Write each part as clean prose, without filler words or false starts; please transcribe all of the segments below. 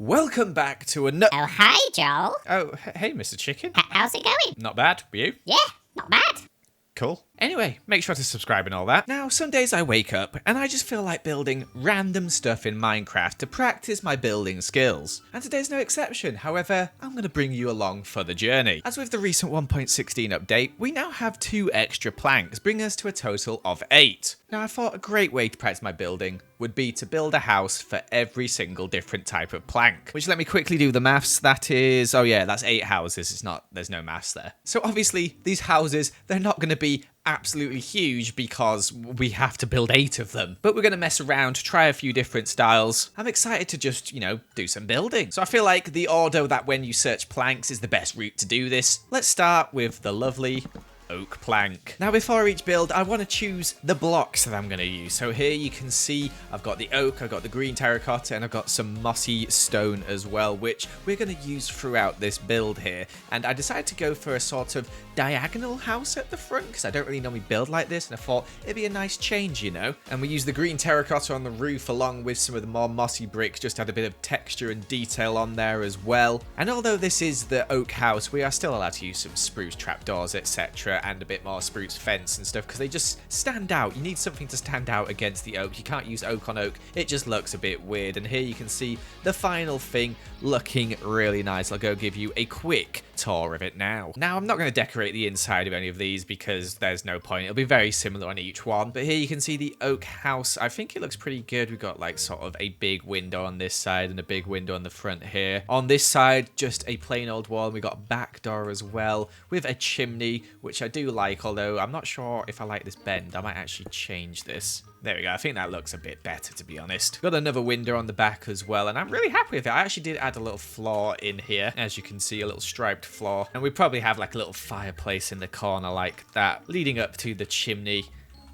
Welcome back to another. Oh, hi, Joel. Oh, hey, Mr. Chicken. How's it going? Not bad. You? Yeah, not bad. Cool. Anyway, make sure to subscribe and all that. Now, some days I wake up and I just feel like building random stuff in Minecraft to practice my building skills. And today's no exception. However, I'm going to bring you along for the journey. As with the recent 1.16 update, we now have 2 extra planks, bringing us to a total of 8. Now, I thought a great way to practice my building would be to build a house for every single different type of plank. Which, let me quickly do the maths. That is, oh yeah, that's 8 houses. It's not, there's no maths there. So obviously, these houses, they're not going to be absolutely huge because we have to build 8 of them. But we're going to mess around, try a few different styles. I'm excited to just, do some building. So I feel like the order that when you search planks is the best route to do this. Let's start with the lovely oak plank. Now, before each build, I want to choose the blocks that I'm going to use. So here you can see I've got the oak, I've got the green terracotta, and I've got some mossy stone as well, which we're going to use throughout this build here. And I decided to go for a sort of diagonal house at the front because I don't really normally build like this, and I thought it'd be a nice change, And we use the green terracotta on the roof along with some of the more mossy bricks, just to add a bit of texture and detail on there as well. And although this is the oak house, we are still allowed to use some spruce trapdoors, etc., and a bit more spruce fence and stuff because they just stand out. You need something to stand out against the oak. You can't use oak on oak. It just looks a bit weird. And here you can see the final thing looking really nice. I'll go give you a quick tour of it now. Now, I'm not going to decorate the inside of any of these because there's no point. It'll be very similar on each one. But here you can see the oak house. I think it looks pretty good. We've got like sort of a big window on this side and a big window on the front here. On this side, just a plain old wall. We've got a back door as well with a chimney, which I do like, although I'm not sure if I like this bend. I might actually change this. There we go. I think that looks a bit better, to be honest. Got another window on the back as well, and I'm really happy with it. I actually did add a little floor in here. As you can see, a little striped floor. And we probably have like a little fireplace in the corner like that, leading up to the chimney.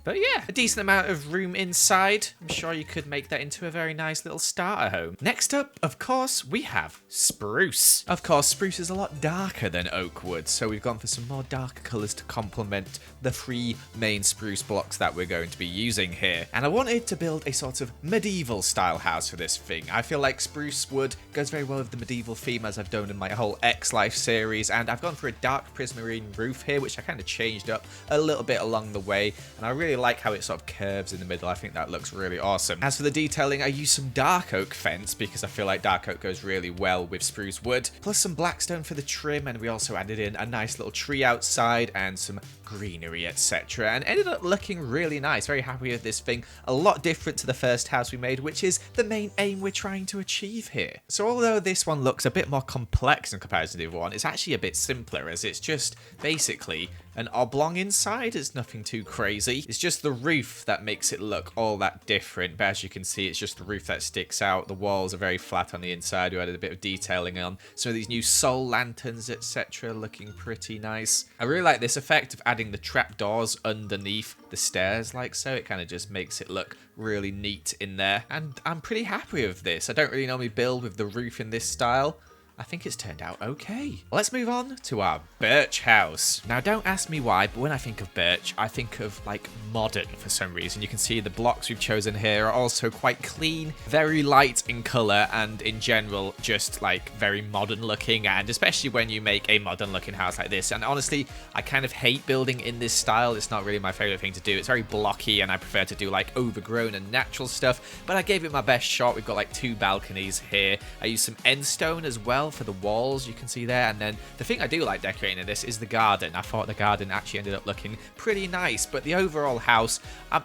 But yeah, a decent amount of room inside. I'm sure you could make that into a very nice little starter home. Next up, of course, we have spruce. Of course, spruce is a lot darker than oak wood, so we've gone for some more darker colours to complement the 3 main spruce blocks that we're going to be using here. And I wanted to build a sort of medieval style house for this thing. I feel like spruce wood goes very well with the medieval theme, as I've done in my whole X-Life series, and I've gone for a dark prismarine roof here, which I kind of changed up a little bit along the way, and I really like how it sort of curves in the middle. I think that looks really awesome. As for the detailing, I used some dark oak fence because I feel like dark oak goes really well with spruce wood, plus some blackstone for the trim, and we also added in a nice little tree outside and some greenery, etc., and ended up looking really nice. Very happy with this thing. A lot different to the first house we made, which is the main aim we're trying to achieve here. So although this one looks a bit more complex in comparison to the other one, it's actually a bit simpler, as it's just basically an oblong inside. It's nothing too crazy. It's just the roof that makes it look all that different. But as you can see, it's just the roof that sticks out. The walls are very flat on the inside. We added a bit of detailing on some of these new soul lanterns, etc., looking pretty nice. I really like this effect of adding the trapdoors underneath the stairs like so. It kind of just makes it look really neat in there. And I'm pretty happy with this. I don't really normally build with the roof in this style. I think it's turned out okay. Let's move on to our birch house. Now, don't ask me why, but when I think of birch, I think of like modern for some reason. You can see the blocks we've chosen here are also quite clean, very light in color, and in general, just like very modern looking, and especially when you make a modern looking house like this. And honestly, I kind of hate building in this style. It's not really my favorite thing to do. It's very blocky, and I prefer to do like overgrown and natural stuff, but I gave it my best shot. We've got like 2 balconies here. I used some end stone as well for the walls, you can see there. And then the thing I do like decorating in this is the garden. I thought the garden actually ended up looking pretty nice, but the overall house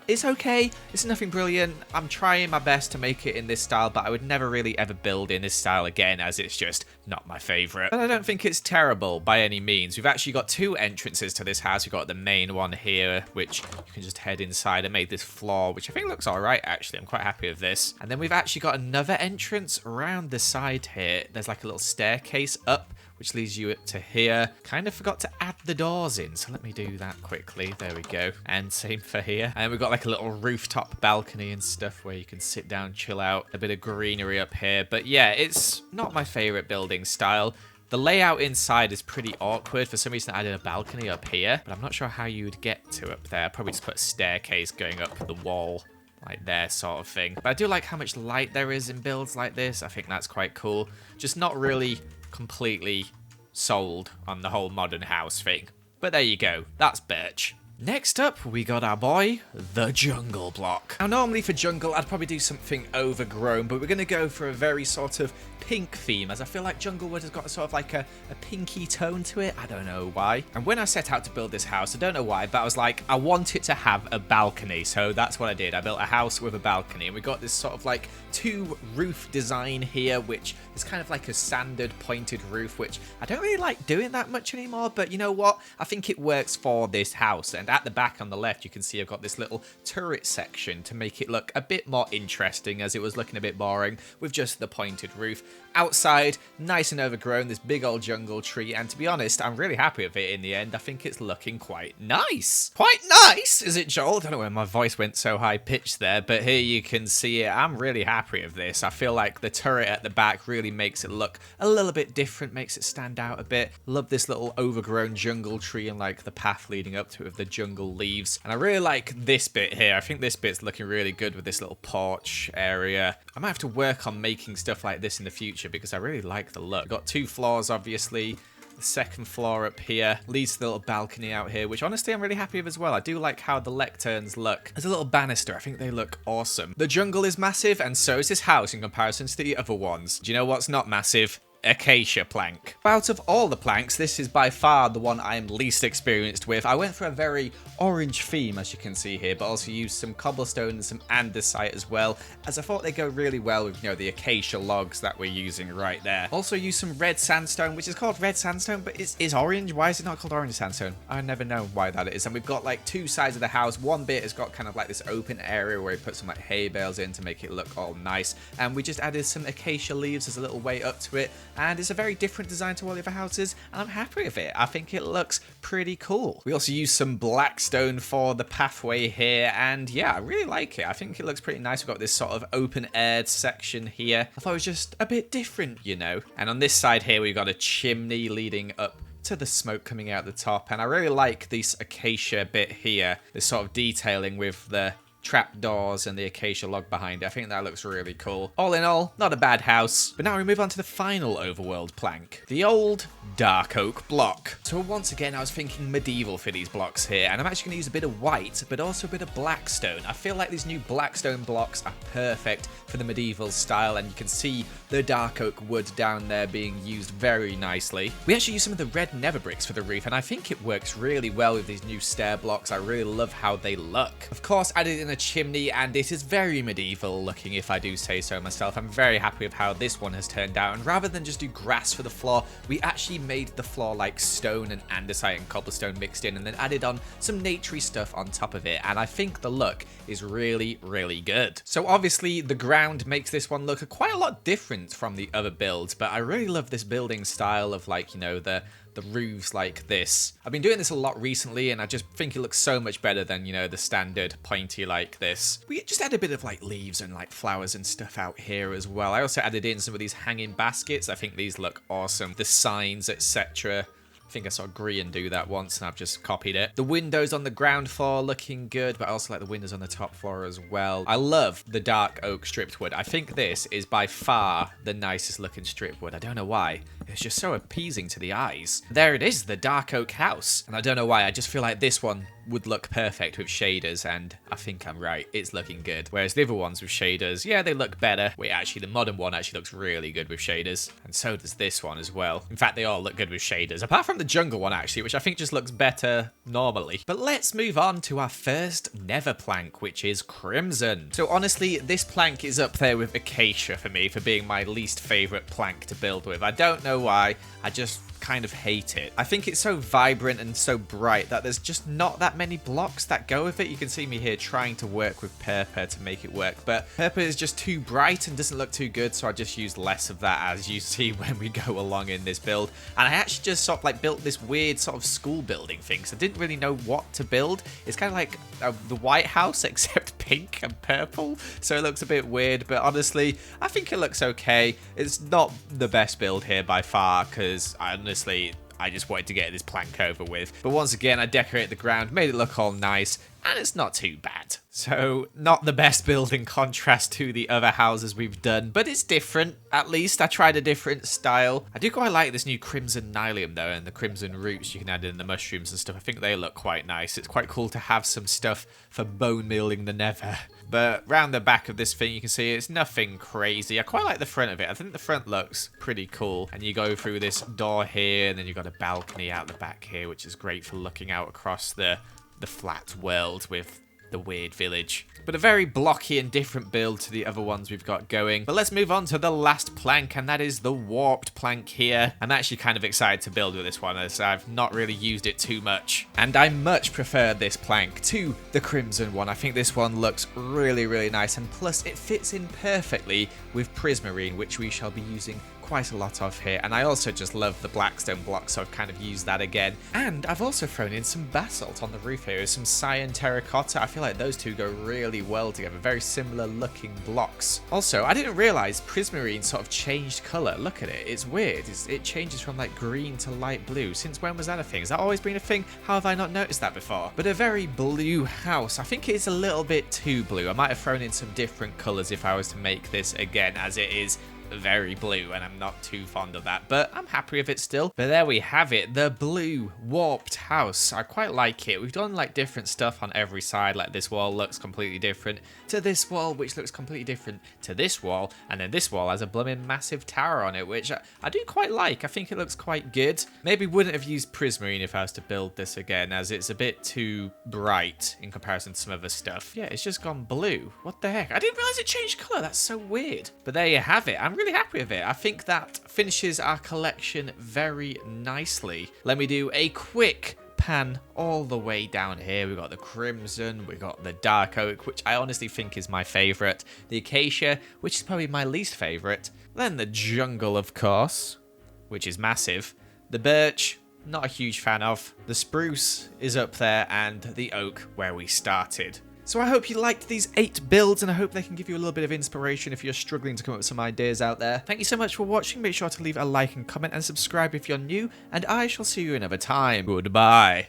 is okay. It's nothing brilliant. I'm trying my best to make it in this style, but I would never really ever build in this style again, as it's just not my favorite. But I don't think it's terrible by any means. We've actually got 2 entrances to this house. We've got the main one here, which you can just head inside. I made this floor, which I think looks all right, actually. I'm quite happy with this. And then we've actually got another entrance around the side here. There's like a little staircase up, which leads you up to here. Kind of forgot to add the doors in, so let me do that quickly. There we go. And same for here. And we've got like a little rooftop balcony and stuff where you can sit down, chill out. A bit of greenery up here. But yeah, it's not my favorite building style. The layout inside is pretty awkward. For some reason, I added a balcony up here, but I'm not sure how you would get to up there. Probably just put a staircase going up the wall like there sort of thing. But I do like how much light there is in builds like this. I think that's quite cool. Just not really completely sold on the whole modern house thing. But there you go. That's Birch. Next up, we got our boy, the jungle block. Now, normally for jungle, I'd probably do something overgrown, but we're going to go for a very sort of pink theme, as I feel like Junglewood has got sort of like a pinky tone to it. I don't know why. And when I set out to build this house, I don't know why, but I was like, I want it to have a balcony. So that's what I did. I built a house with a balcony, and we got this sort of like 2 roof design here, which is kind of like a standard pointed roof, which I don't really like doing that much anymore, but you know what? I think it works for this house. And at the back on the left, you can see I've got this little turret section to make it look a bit more interesting, as it was looking a bit boring with just the pointed roof. Outside, nice and overgrown, this big old jungle tree, and to be honest, I'm really happy with it in the end. I think it's looking quite nice. Quite nice, is it, Joel? I don't know where my voice went so high-pitched there, but here you can see it. I'm really happy with this. I feel like the turret at the back really makes it look a little bit different, makes it stand out a bit. Love this little overgrown jungle tree and like the path leading up to it with the jungle leaves. And I really like this bit here. I think this bit's looking really good with this little porch area. I might have to work on making stuff like this in the future because I really like the look. We've got 2 floors, obviously. The second floor up here leads to the little balcony out here, which honestly I'm really happy with as well. I do like how the lecterns look. There's a little banister. I think they look awesome. The jungle is massive, and so is this house in comparison to the other ones. Do you know what's not massive? Acacia plank. Out of all the planks, this is by far the one I'm least experienced with. I went for a very orange theme, as you can see here, but also used some cobblestone and some andesite as well, as I thought they go really well with, you know, the acacia logs that we're using right there. Also used some red sandstone, which is called red sandstone, but it's orange. Why is it not called orange sandstone? I never know why that is. And we've got like 2 sides of the house. One bit has got kind of like this open area where we put some like hay bales in to make it look all nice. And we just added some acacia leaves as a little way up to it. And it's a very different design to all the other houses, and I'm happy with it. I think it looks pretty cool. We also use some black stone for the pathway here, and yeah, I really like it. I think it looks pretty nice. We've got this sort of open-aired section here. I thought it was just a bit different, you know. And on this side here, we've got a chimney leading up to the smoke coming out the top, and I really like this acacia bit here, this sort of detailing with the trapdoors and the acacia log behind it. I think that looks really cool. All in all, not a bad house. But now we move on to the final overworld plank, the old dark oak block. So once again, I was thinking medieval for these blocks here, and I'm actually going to use a bit of white, but also a bit of black stone. I feel like these new black stone blocks are perfect for the medieval style, and you can see the dark oak wood down there being used very nicely. We actually use some of the red nether bricks for the roof, and I think it works really well with these new stair blocks. I really love how they look. Of course, added in a chimney, and it is very medieval looking, if I do say so myself. I'm very happy with how this one has turned out, and rather than just do grass for the floor, we actually made the floor like stone and andesite and cobblestone mixed in, and then added on some naturey stuff on top of it, and I think the look is really, really good. So obviously the ground makes this one look quite a lot different from the other builds, but I really love this building style of, like, you know, the roofs like this. I've been doing this a lot recently, and I just think it looks so much better than, you know, the standard pointy like this. We just add a bit of like leaves and like flowers and stuff out here as well. I also added in some of these hanging baskets. I think these look awesome. The signs, etc. I think I saw Grian do that once, and I've just copied it. The windows on the ground floor looking good, but I also like the windows on the top floor as well. I love the dark oak stripped wood. I think this is by far the nicest looking stripped wood. I don't know why. It's just so appeasing to the eyes. There it is, the dark oak house. And I don't know why, I just feel like this one would look perfect with shaders, and I think I'm right. It's looking good. Whereas the other ones with shaders, yeah, they look better. Wait, actually, the modern one actually looks really good with shaders. And so does this one as well. In fact, they all look good with shaders. Apart from the jungle one, actually, which I think just looks better normally. But let's move on to our first nether plank, which is crimson. So honestly, this plank is up there with acacia for me, for being my least favorite plank to build with. I don't know why. I just kind of hate it. I think it's so vibrant and so bright that there's just not that many blocks that go with it. You can see me here trying to work with purple to make it work, but purple is just too bright and doesn't look too good, so I just used less of that, as you see when we go along in this build. And I actually just sort of like built this weird sort of school building thing, so I didn't really know what to build. It's kind of like the White House except pink and purple, so it looks a bit weird, but honestly I think it looks okay. It's not the best build here by far, because honestly I just wanted to get this plank over with. But once again, I decorated the ground, made it look all nice, and it's not too bad. So, not the best build in contrast to the other houses we've done, but it's different. At least I tried a different style. I do quite like this new crimson nylium though, and the crimson roots you can add in the mushrooms and stuff. I think they look quite nice. It's quite cool to have some stuff for bone mealing the nether. But round the back of this thing, you can see it's nothing crazy. I quite like the front of it. I think the front looks pretty cool. And you go through this door here, and then you've got a balcony out the back here, which is great for looking out across the flat world with the weird village. But a very blocky and different build to the other ones we've got going. But let's move on to the last plank, and that is the warped plank here. I'm actually kind of excited to build with this one, as I've not really used it too much. And I much prefer this plank to the crimson one. I think this one looks really, really nice, and plus it fits in perfectly with prismarine, which we shall be using quite a lot of here. And I also just love the blackstone block, so I've kind of used that again. And I've also thrown in some basalt on the roof here, some cyan terracotta. I feel like those two go really well together, very similar looking blocks. Also, I didn't realize prismarine sort of changed color. Look at it, it's weird. It changes from like green to light blue. Since when was that a thing? Has that always been a thing? How have I not noticed that before? But a very blue house. I think it's a little bit too blue. I might have thrown in some different colors if I was to make this again, as it is very blue, and I'm not too fond of that, but I'm happy with it still. But there we have it, the blue warped house. I quite like it. We've done like different stuff on every side. Like this wall looks completely different to this wall, which looks completely different to this wall, and then this wall has a blooming massive tower on it, which I do quite like. I think it looks quite good. Maybe wouldn't have used prismarine if I was to build this again, as it's a bit too bright in comparison to some other stuff. Yeah, it's just gone blue. What the heck? I didn't realize it changed color. That's so weird. But there you have it. I'm really happy with it. I think that finishes our collection very nicely. Let me do a quick pan all the way down here. We've got the crimson, we've got the dark oak, which I honestly think is my favorite, the acacia, which is probably my least favorite, then the jungle, of course, which is massive, the birch, not a huge fan of, the spruce is up there, and the oak, where we started. So I hope you liked these 8 builds, and I hope they can give you a little bit of inspiration if you're struggling to come up with some ideas out there. Thank you so much for watching. Make sure to leave a like and comment and subscribe if you're new, and I shall see you another time. Goodbye.